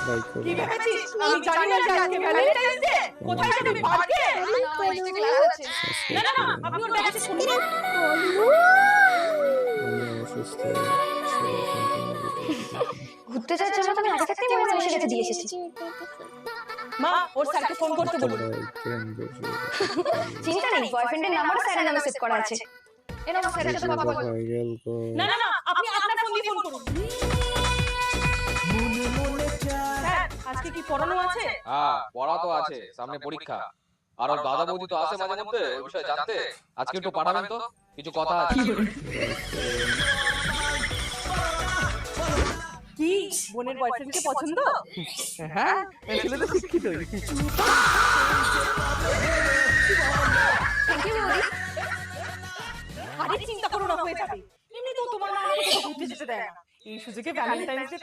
Like কি করো। ভেবেছিস আমি জানি না যে আজকে ভ্যালেন্টাইন্স ডে? কোথায় যাবি পার্কে? আজকে ক্লাস আছে। না না না, আপনি ওর ব্যাগে শুনুন। আমি অসুস্থ, সবাই সম্পূর্ণ ঘুরতে যাওয়ার জন্য তো আমি আগে থাকতেই মনে বসে গেছে দিয়ে এসেছি। মা, ওর স্যারকে ফোন করতে বলুন। চিন্তা নেই, বয়ফ্রেন্ডের নাম্বারও স্যারের নামে সেভ করা আছে। এর নাম স্যারের সাথে কথা বলবো। ভাইরাল না না না, আপনি আপনার ফোন দিয়ে ফোন করুন। স্যার, আজকে কি পড়ানো আছে? হ্যাঁ, পড়া তো আছে, সামনে পরীক্ষা। আর ওর দাদা বৌদি তো আসে মাঝে মধ্যে ওই বিষয়ে জানতে। আজকে একটু পাঠাবেন তো, কিছু কথা আছে। কি বোনের বয়ফ্রেন্ডকে পছন্দ? হ্যাঁ, ছেলে তো শিক্ষিতই। থ্যাংক ইউ বৌদি। আরে চিন্তা করো না, হয়ে যাবে। এমনি তো তোমার মা আমাকে কোথাও ঘুরতে যেতে দেয় না। এই সুযোগে ভ্যালেন্টাইন্স ডে